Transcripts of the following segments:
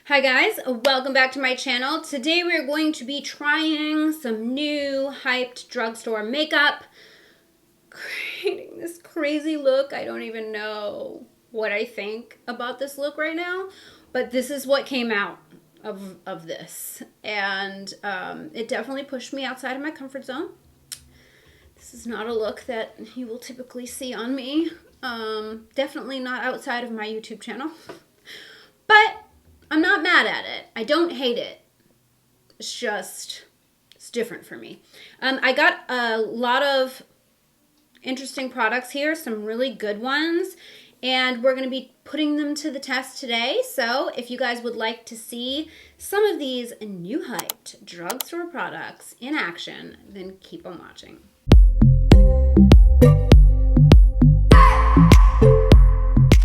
Hi guys, welcome back to my channel. Today we're going to be trying some new hyped drugstore makeup. Creating this crazy look. I don't even know what I think about this look right now, but this is what came out of this. And it definitely pushed me outside of my comfort zone. This is not a look that you will typically see on me. Definitely not outside of my YouTube channel. But I'm not mad at it. I don't hate it. It's just, it's different for me. I got a lot of interesting products here, some really good ones, and we're going to be putting them to the test today. So if you guys would like to see some of these new hyped drugstore products in action, then keep on watching.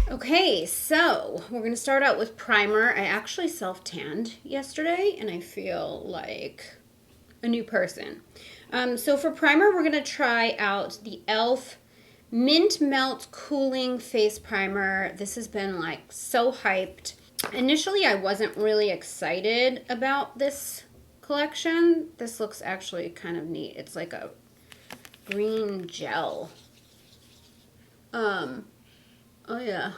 Okay, so we're going to start out with primer. I actually self-tanned yesterday, and I feel like a new person. So for primer, we're going to try out the e.l.f. Mint Melt Cooling Face Primer. This has been like so hyped. Initially, I wasn't really excited about this collection. This looks actually kind of neat. It's like a green gel. Oh yeah.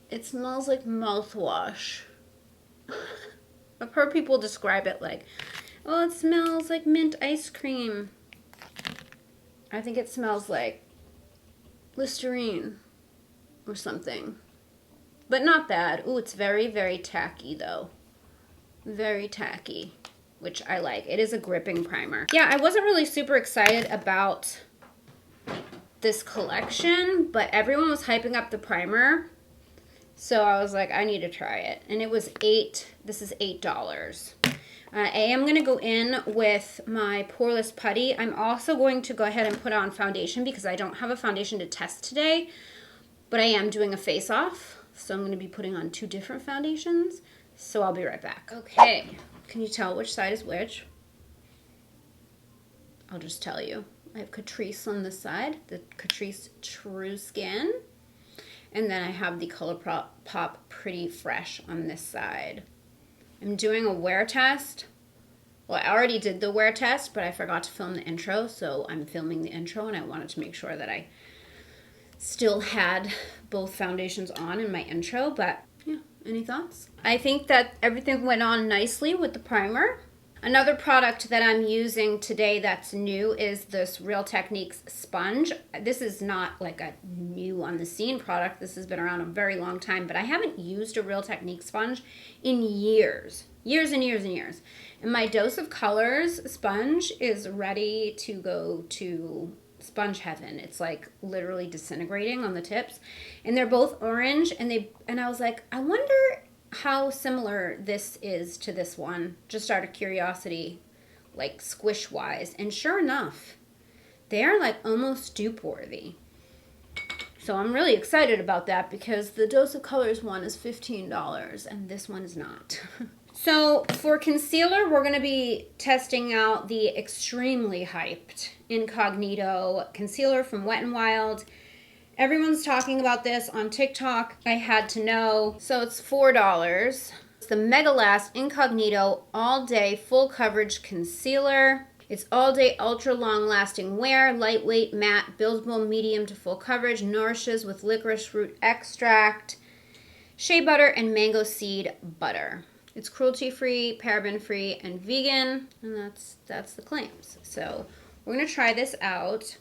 It smells like mouthwash. I've heard people describe it like, oh, it smells like mint ice cream. I think it smells like Listerine or something. But not bad. Ooh, it's very, very tacky though. Very tacky, which I like. It is a gripping primer. Yeah, I wasn't really super excited about this collection, but everyone was hyping up the primer. So I was like, I need to try it. And it was this is $8. I am going to go in with my Poreless Putty. I'm also going to go ahead and put on foundation because I don't have a foundation to test today, but I am doing a face off. So I'm going to be putting on 2 different foundations. So I'll be right back. Okay, can you tell which side is which? I'll just tell you. I have Catrice on this side, the Catrice True Skin. And then I have the ColourPop Pretty Fresh on this side. I'm doing a wear test. Well, I already did the wear test, but I forgot to film the intro, so I'm filming the intro, and I wanted to make sure that I still had both foundations on in my intro, but yeah, any thoughts? I think that everything went on nicely with the primer. Another product that I'm using today that's new is this Real Techniques sponge. This is not like a new on the scene product. This has been around a very long time, but I haven't used a Real Techniques sponge in years. Years and years and years. And my Dose of Colors sponge is ready to go to sponge heaven. It's like literally disintegrating on the tips. And they're both orange, and I was like, I wonder how similar this is to this one, just out of curiosity, like squish wise. And sure enough, they are like almost dupe worthy. So I'm really excited about that because the Dose of Colors one is $15 and this one is not. So for concealer, we're going to be testing out the extremely hyped Incognito concealer from Wet n Wild. Everyone's talking about this on TikTok. I had to know. So it's $4. It's the Mega Last Incognito All Day Full Coverage Concealer. It's all day ultra long lasting wear, lightweight, matte, buildable, medium to full coverage, nourishes with licorice root extract, shea butter, and mango seed butter. It's cruelty free, paraben free, and vegan, and that's the claims. So we're gonna try this out.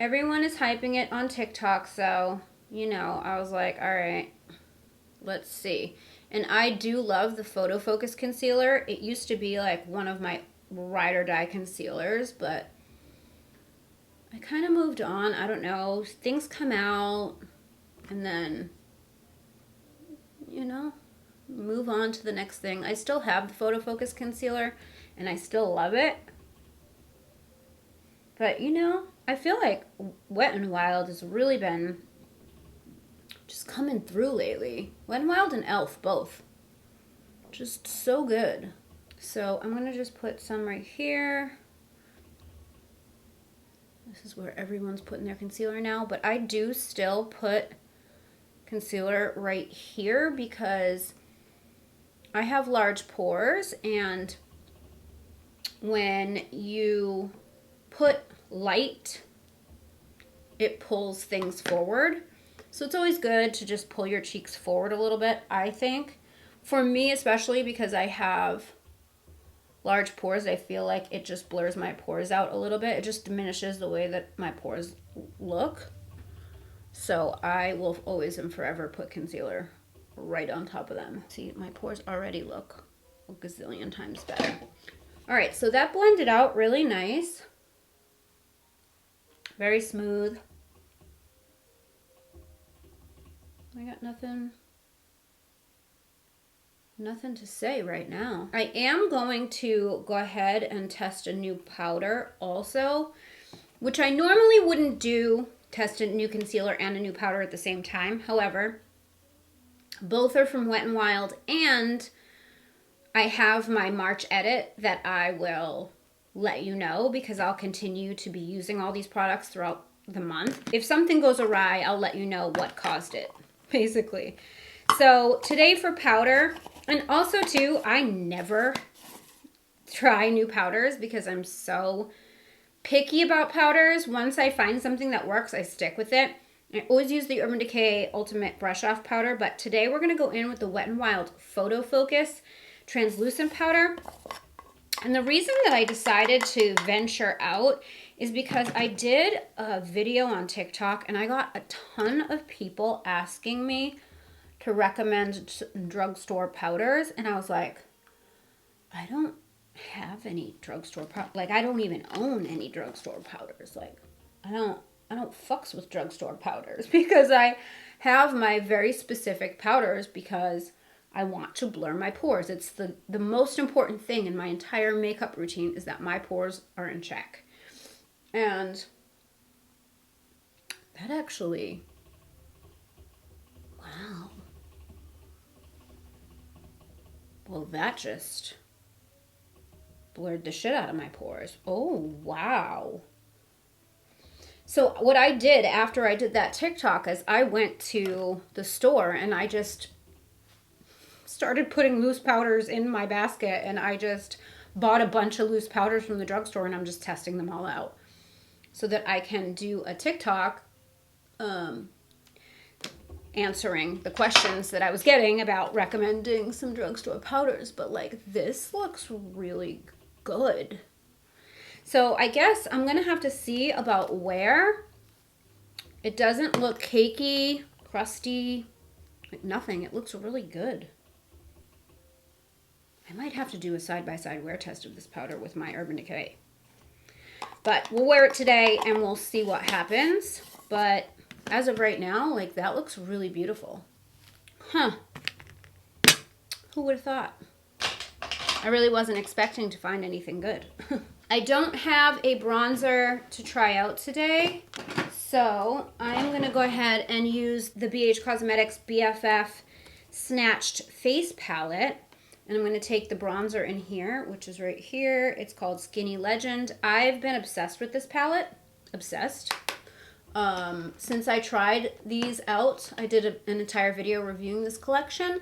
Everyone is hyping it on TikTok, so, you know, I was like, all right, let's see. And I do love the Photo Focus concealer. It used to be like one of my ride or die concealers, but I kind of moved on. I don't know. Things come out, and then, you know, move on to the next thing. I still have the Photo Focus concealer, and I still love it. But, you know, I feel like Wet n Wild has really been just coming through lately. Wet n Wild and e.l.f. both. Just so good. So I'm going to just put some right here. This is where everyone's putting their concealer now. But I do still put concealer right here because I have large pores, and when you put light, it pulls things forward. So it's always good to just pull your cheeks forward a little bit, I think. For me, especially because I have large pores, I feel like it just blurs my pores out a little bit. It just diminishes the way that my pores look. So I will always and forever put concealer right on top of them. See, my pores already look a gazillion times better. All right, so that blended out really nice. Very smooth. I got nothing to say right now. I am going to go ahead and test a new powder also, which I normally wouldn't do, test a new concealer and a new powder at the same time. However, both are from Wet n Wild, and I have my March edit that I will let you know, because I'll continue to be using all these products throughout the month. If something goes awry, I'll let you know what caused it, basically. So today for powder, and also too, I never try new powders because I'm so picky about powders. Once I find something that works, I stick with it. I always use the Urban Decay Ultimate Brush Off Powder, but today we're going to go in with the Wet n Wild Photo Focus Translucent Powder. And the reason that I decided to venture out is because I did a video on TikTok and I got a ton of people asking me to recommend drugstore powders. And I was like, I don't have any drugstore powder. Like, I don't even own any drugstore powders. Like, I don't fucks with drugstore powders, because I have my very specific powders because I want to blur my pores. It's the most important thing in my entire makeup routine, is that my pores are in check. And that actually, wow. Well, that just blurred the shit out of my pores. Oh, wow. So what I did after I did that TikTok is I went to the store and I just started putting loose powders in my basket, and I just bought a bunch of loose powders from the drugstore, and I'm just testing them all out so that I can do a TikTok answering the questions that I was getting about recommending some drugstore powders. But like, this looks really good. So I guess I'm gonna have to see about where. It doesn't look cakey, crusty, like nothing. It looks really good. I might have to do a side-by-side wear test of this powder with my Urban Decay. But we'll wear it today and we'll see what happens. But as of right now, like, that looks really beautiful. Huh. Who would have thought? I really wasn't expecting to find anything good. I don't have a bronzer to try out today, so I'm going to go ahead and use the BH Cosmetics BFF Snatched Face Palette. And I'm going to take the bronzer in here, which is right here. It's called Skinny Legend. I've been obsessed with this palette. Obsessed. Since I tried these out, I did an entire video reviewing this collection.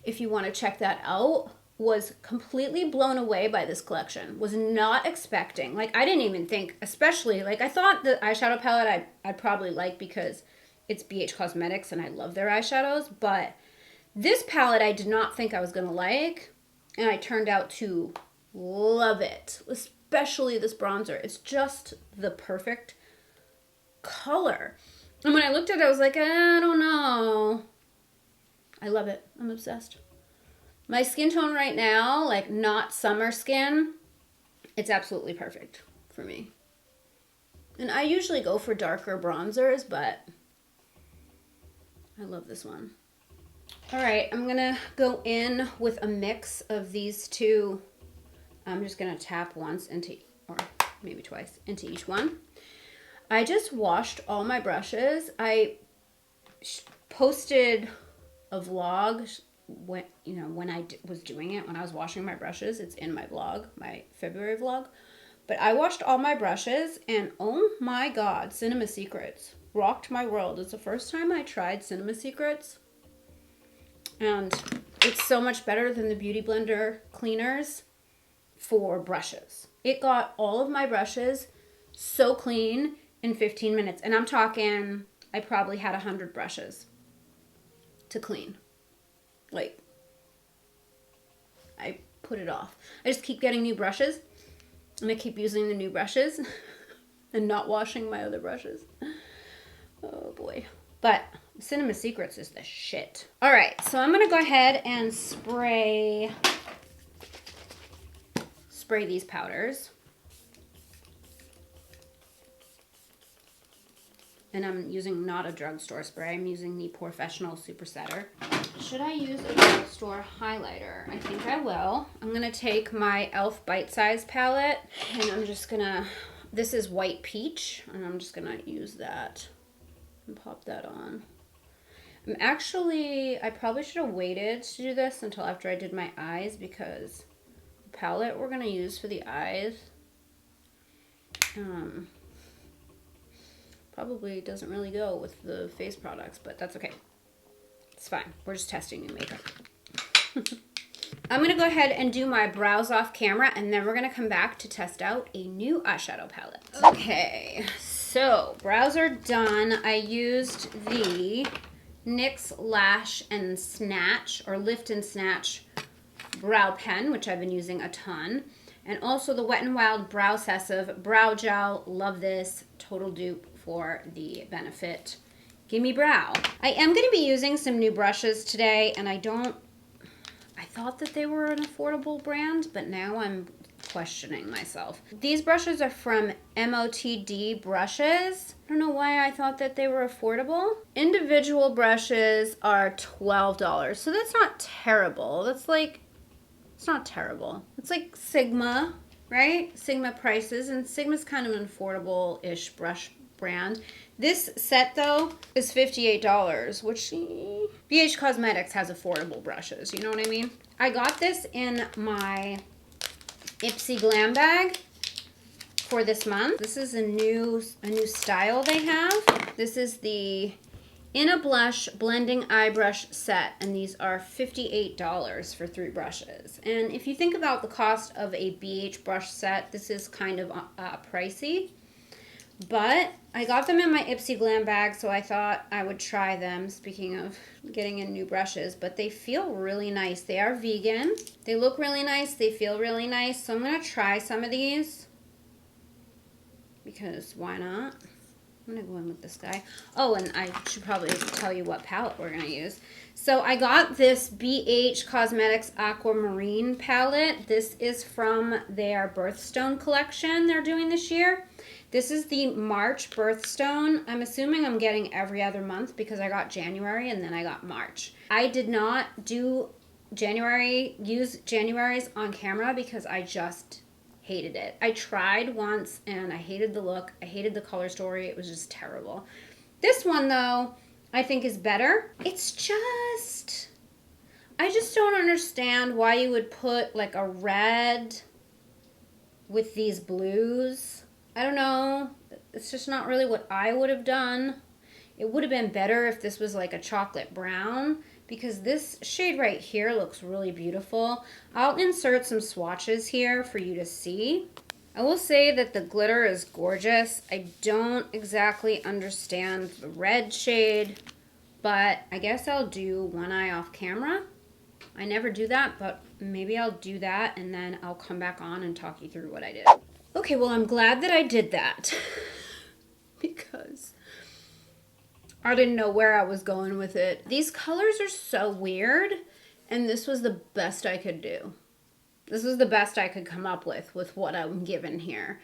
If you want to check that out. Was completely blown away by this collection. Was not expecting. Like, I didn't even think, especially, like, I thought the eyeshadow palette I'd probably like because it's BH Cosmetics and I love their eyeshadows. But this palette I did not think I was going to like. And I turned out to love it. Especially this bronzer. It's just the perfect color. And when I looked at it, I was like, I don't know. I love it. I'm obsessed. My skin tone right now, like not summer skin, it's absolutely perfect for me. And I usually go for darker bronzers, but I love this one. All right, I'm gonna go in with a mix of these two. I'm just gonna tap once into, or maybe twice, into each one. I just washed all my brushes. I posted a vlog when I was doing it, when I was washing my brushes. It's in my vlog, my February vlog. But I washed all my brushes, and oh my god, Cinema Secrets rocked my world. It's the first time I tried Cinema Secrets, and It's so much better than the Beauty Blender cleaners for brushes. It got all of my brushes so clean in 15 minutes. And I'm talking, I probably had 100 brushes to clean. Like, I put it off. I just keep getting new brushes, and I keep using the new brushes and not washing my other brushes. Oh boy. But Cinema Secrets is the shit. All right, so I'm gonna go ahead and spray these powders. And I'm using not a drugstore spray. I'm using the Professional Super Setter. Should I use a drugstore highlighter? I think I will. I'm gonna take my e.l.f. Bite Size palette, and I'm just gonna, this is White Peach, and I'm just gonna use that and pop that on. I probably should have waited to do this until after I did my eyes, because the palette we're gonna use for the eyes probably doesn't really go with the face products, but that's okay. It's fine. We're just testing new makeup. I'm gonna go ahead and do my brows off camera, and then we're gonna come back to test out a new eyeshadow palette. Okay, so brows are done. I used the NYX Lash and Snatch, or Lift and Snatch brow pen, which I've been using a ton. And also the Wet n Wild Brow Obsessive Brow Gel. Love this. Total dupe for the Benefit Gimme Brow. I am going to be using some new brushes today, and I thought that they were an affordable brand, but now I'm questioning myself. These brushes are from MOTD Brushes. I don't know why I thought that they were affordable. Individual brushes are $12, so that's not terrible. It's not terrible. It's like Sigma, right? Sigma prices, and Sigma's kind of an affordable-ish brush brand. This set, though, is $58, which BH Cosmetics has affordable brushes, you know what I mean? I got this in my Ipsy Glam bag for this month. This is a new style they have. This is the In a Blush Blending Eye Brush Set, and these are $58 for 3 brushes. And if you think about the cost of a BH brush set, this is kind of pricey. But I got them in my Ipsy Glam bag, so I thought I would try them, speaking of getting in new brushes. But they feel really nice. They are vegan. They look really nice. They feel really nice. So I'm going to try some of these, because why not? I'm going to go in with this guy. Oh, and I should probably tell you what palette we're going to use. So I got this BH Cosmetics Aquamarine palette. This is from their Birthstone collection they're doing this year. This is the March Birthstone. I'm assuming I'm getting every other month because I got January and then I got March. I did not do use January's on camera because I just hated it. I tried once and I hated the look. I hated the color story. It was just terrible. This one, though, I think is better. It's just, I just don't understand why you would put like a red with these blues. I don't know. It's just not really what I would have done. It would have been better if this was like a chocolate brown, because this shade right here looks really beautiful. I'll insert some swatches here for you to see. I will say that the glitter is gorgeous. I don't exactly understand the red shade, but I guess I'll do one eye off camera. I never do that, but maybe I'll do that and then I'll come back on and talk you through what I did. Okay, well, I'm glad that I did that because I didn't know where I was going with it. These colors are so weird, and this was the best I could do. This was the best I could come up with what I'm given here.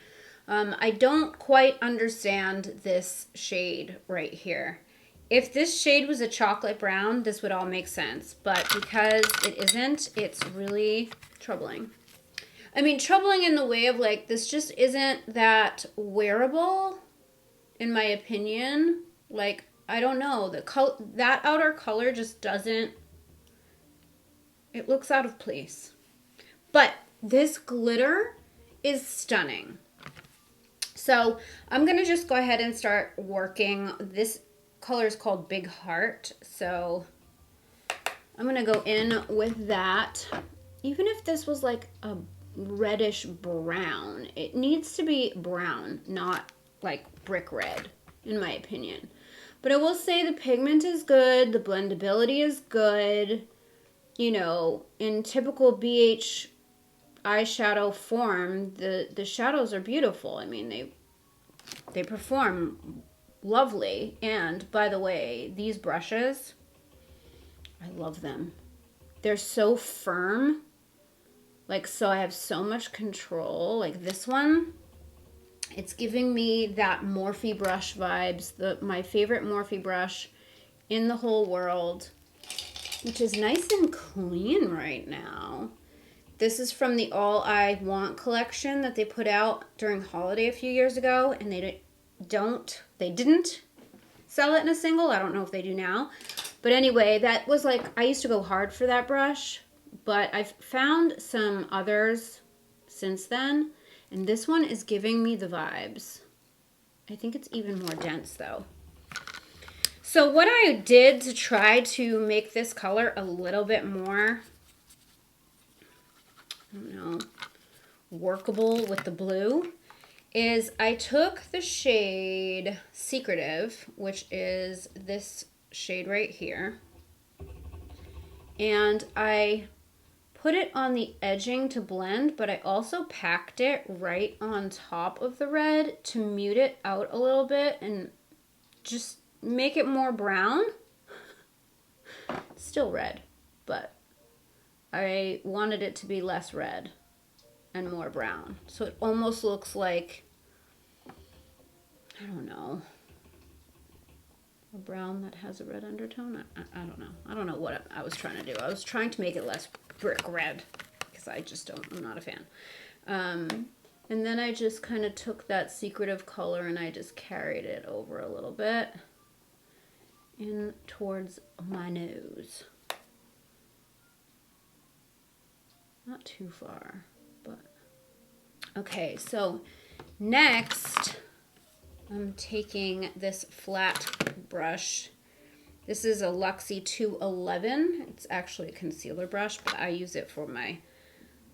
I don't quite understand this shade right here. If this shade was a chocolate brown, this would all make sense, but because it isn't, it's really troubling. I mean, troubling in the way of like, this just isn't that wearable, in my opinion. Like, I don't know, that outer color just doesn't, it looks out of place. But this glitter is stunning. So I'm going to just go ahead and start working. This color is called Big Heart. So I'm gonna go in with that. Even if this was like a reddish brown, it needs to be brown, not like brick red, in my opinion. But I will say the pigment is good, the blendability is good. You know, in typical BH eyeshadow form, the shadows are beautiful. I mean, they perform lovely. And by the way, these brushes, I love them. They're so firm. Like, so I have so much control. Like this one, it's giving me that Morphe brush vibes, my favorite Morphe brush in the whole world, which is nice and clean right now. This is from the All I Want collection that they put out during holiday a few years ago, and they didn't sell it in a single. I don't know if they do now. But anyway, that was like, I used to go hard for that brush, but I've found some others since then, and this one is giving me the vibes. I think it's even more dense though. So what I did to try to make this color a little bit more, I don't know, workable with the blue, is I took the shade Secretive, which is this shade right here, and I put it on the edging to blend, but I also packed it right on top of the red to mute it out a little bit and just make it more brown. Still red, but I wanted it to be less red and more brown. So it almost looks like, I don't know, a brown that has a red undertone. I don't know. I don't know what I was trying to do. I was trying to make it less brick red because I'm not a fan. And then I just kind of took that Secretive color and I just carried it over a little bit in towards my nose. Not too far, but okay. So next, I'm taking this flat brush. This is a Luxie 211. It's actually a concealer brush, but I use it for my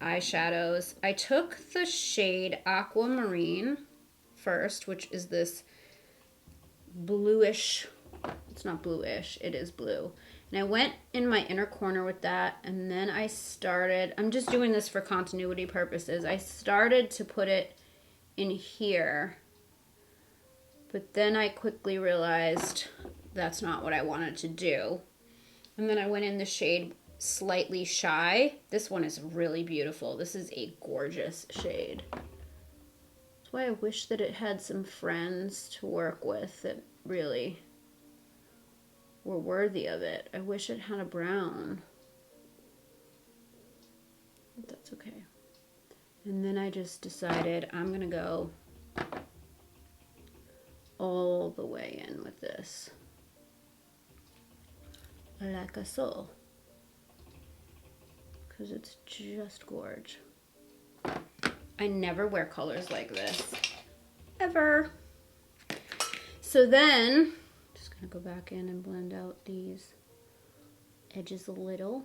eyeshadows. I took the shade Aquamarine first, which is this bluish, it's not bluish, it is blue. And I went in my inner corner with that, and then I started, I'm just doing this for continuity purposes, I started to put it in here, but then I quickly realized that's not what I wanted to do. And then I went in the shade Slightly Shy. This one is really beautiful. This is a gorgeous shade. That's why I wish that it had some friends to work with that really were worthy of it. I wish it had a brown. But that's okay. And then I just decided I'm gonna go all the way in with this. Like a soul. Because it's just gorge. I never wear colors like this. Ever. So then, just gonna go back in and blend out these edges a little.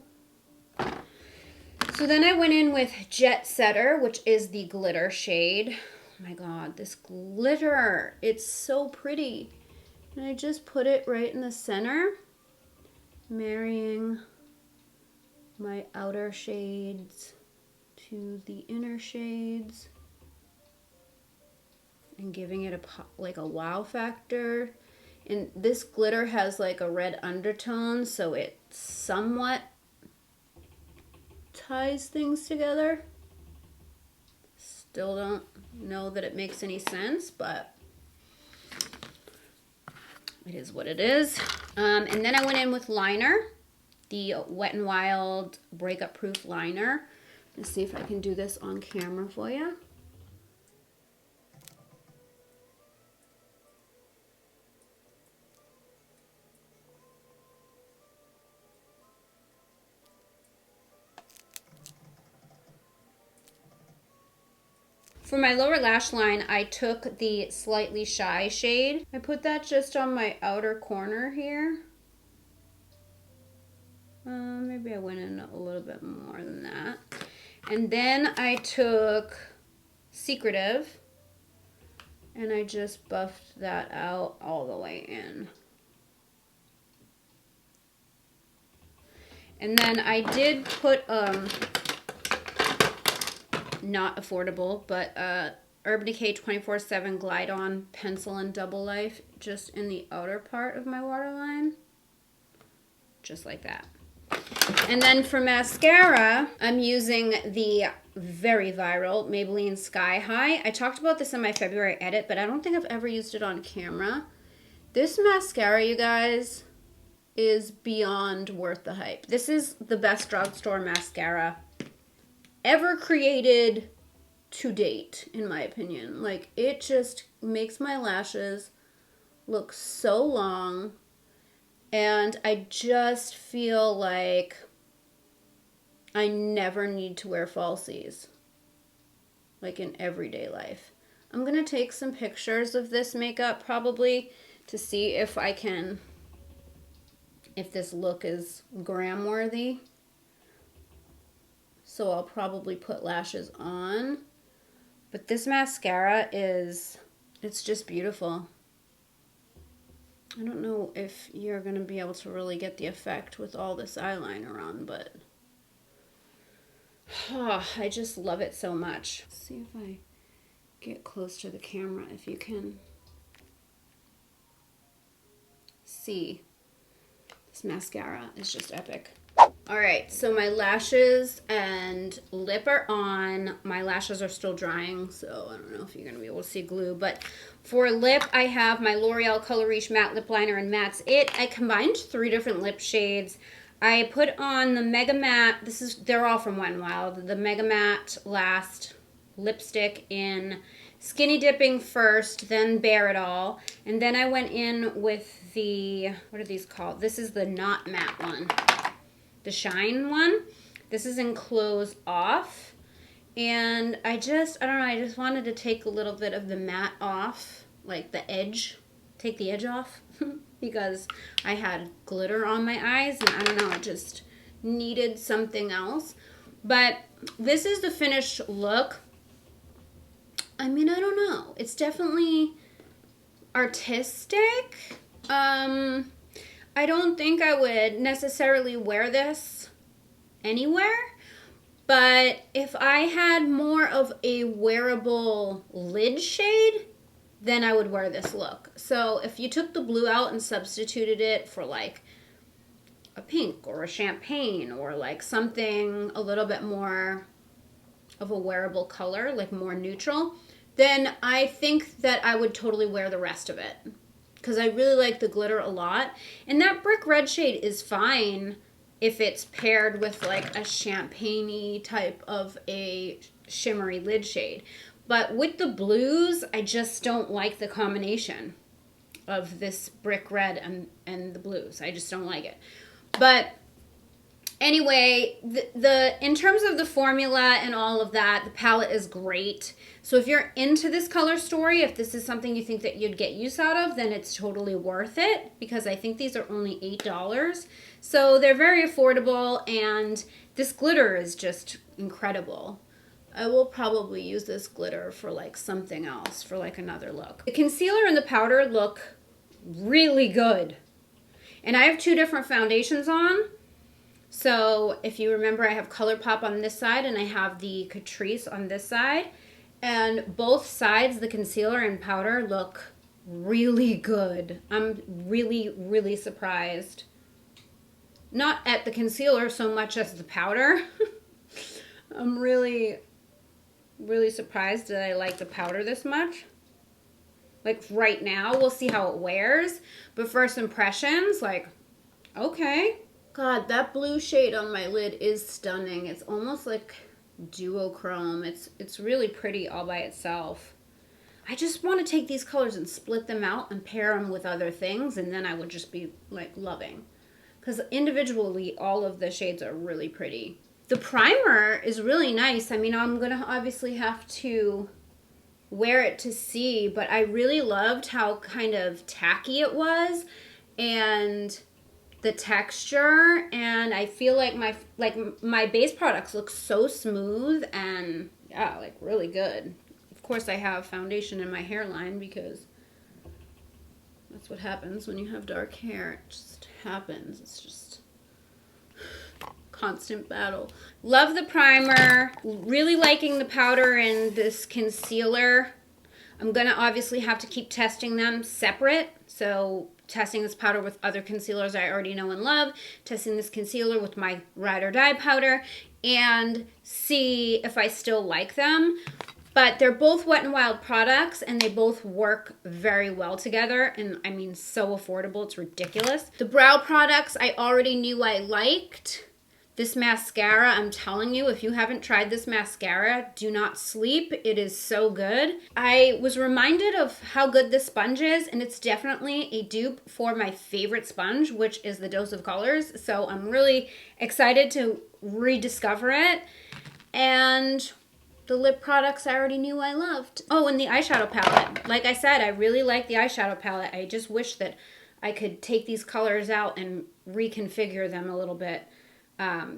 So then I went in with Jet Setter, which is the glitter shade. Oh my god, this glitter, it's so pretty. And I just put it right in the center, marrying my outer shades to the inner shades and giving it like a wow factor. And this glitter has like a red undertone, so it somewhat ties things together. Still don't know that it makes any sense, but it is what it is. And then I went in with liner, the Wet n Wild Breakup Proof liner. Let's see if I can do this on camera for you. For my lower lash line, I took the Slightly Shy shade. I put that just on my outer corner here. Maybe I went in a little bit more than that. And then I took Secretive and I just buffed that out all the way in. And then I did put, not affordable, but Urban Decay 24/7 Glide On Pencil and Double Life just in the outer part of my waterline. Just like that. And then for mascara, I'm using the very viral Maybelline Sky High. I talked about this in my February edit, but I don't think I've ever used it on camera. This mascara, you guys, is beyond worth the hype. This is the best drugstore mascara ever created to date, in my opinion. Like, it just makes my lashes look so long, and I just feel like I never need to wear falsies, like in everyday life. I'm gonna take some pictures of this makeup probably to see if I can, if this look is gram worthy. So I'll probably put lashes on. But this mascara is, it's just beautiful. I don't know if you're going to be able to really get the effect with all this eyeliner on, but I just love it so much. Let's see if I get close to the camera, if you can see. This mascara is just epic. All right, so my lashes and lip are on. My lashes are still drying, so I don't know if you're gonna be able to see glue, but for lip, I have my L'Oreal Color Reach Matte Lip Liner and Mattes It. I combined 3 different lip shades. I put on the Mega Matte, they're all from Wet n Wild, the Mega Matte Last lipstick in Skinny Dipping first, then Bare It All, and then I went in with the, what are these called? This is the Not Matte one. The Shine one. This is in Close Off. And I don't know, I just wanted to take a little bit of the matte off, like the edge, take the edge off, because I had glitter on my eyes, and I don't know, I just needed something else. But this is the finished look. I mean, I don't know. It's definitely artistic. I don't think I would necessarily wear this anywhere, but if I had more of a wearable lid shade, then I would wear this look. So if you took the blue out and substituted it for like a pink or a champagne or like something a little bit more of a wearable color, like more neutral, then I think that I would totally wear the rest of it, because I really like the glitter a lot. And that brick red shade is fine if it's paired with like a champagne-y type of a shimmery lid shade. But with the blues, I just don't like the combination of this brick red and the blues. I just don't like it. But anyway, in terms of the formula and all of that, the palette is great. So if you're into this color story, if this is something you think that you'd get use out of, then it's totally worth it, because I think these are only $8. So they're very affordable, and this glitter is just incredible. I will probably use this glitter for like something else, for like another look. The concealer and the powder look really good. And I have 2 different foundations on. So if you remember, I have ColourPop on this side and I have the Catrice on this side. And both sides, the concealer and powder, look really good. I'm really, really surprised. Not at the concealer so much as the powder. I'm really, really surprised that I like the powder this much. Like right now, we'll see how it wears. But first impressions, like, okay. God, that blue shade on my lid is stunning. It's almost like duochrome. It's really pretty all by itself. I just want to take these colors and split them out and pair them with other things, and then I would just be like loving. Because individually, all of the shades are really pretty. The primer is really nice. I mean, I'm going to obviously have to wear it to see, but I really loved how kind of tacky it was, and the texture, and I feel like my base products look so smooth and yeah, like really good. Of course I have foundation in my hairline because that's what happens when you have dark hair. It just happens. It's just constant battle. Love the primer. Really liking the powder and this concealer. I'm gonna obviously have to keep testing them separate. So testing this powder with other concealers I already know and love, testing this concealer with my Ride or Die powder, and see if I still like them. But they're both Wet n Wild products, and they both work very well together, and I mean, so affordable, it's ridiculous. The brow products I already knew I liked. This mascara, I'm telling you, if you haven't tried this mascara, do not sleep. It is so good. I was reminded of how good this sponge is, and it's definitely a dupe for my favorite sponge, which is the Dose of Colors. So I'm really excited to rediscover it. And the lip products I already knew I loved. Oh, and the eyeshadow palette. Like I said, I really like the eyeshadow palette. I just wish that I could take these colors out and reconfigure them a little bit.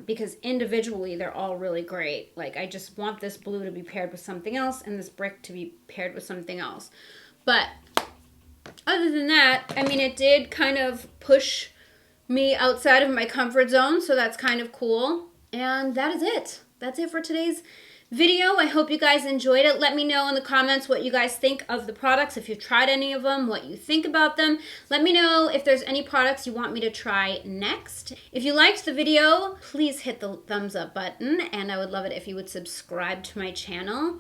Because individually they're all really great. Like, I just want this blue to be paired with something else and this brick to be paired with something else. But other than that, I mean, it did kind of push me outside of my comfort zone, so that's kind of cool. And that is it. That's it for today's video. I hope you guys enjoyed it. Let me know in the comments what you guys think of the products, if you've tried any of them, what you think about them. Let me know if there's any products you want me to try next. If you liked the video, please hit the thumbs up button, and I would love it if you would subscribe to my channel.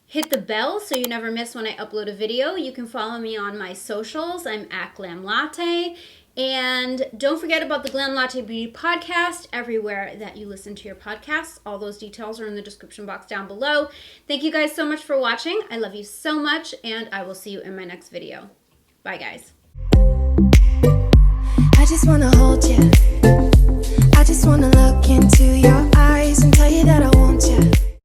Hit the bell so you never miss when I upload a video. You can follow me on my socials. I'm at GLAM LATTE. And don't forget about the GLAM LATTE Beauty Podcast everywhere that you listen to your podcasts. All those details are in the description box down below. Thank you guys so much for watching. I love you so much, and I will see you in my next video. Bye, guys. I just wanna hold you.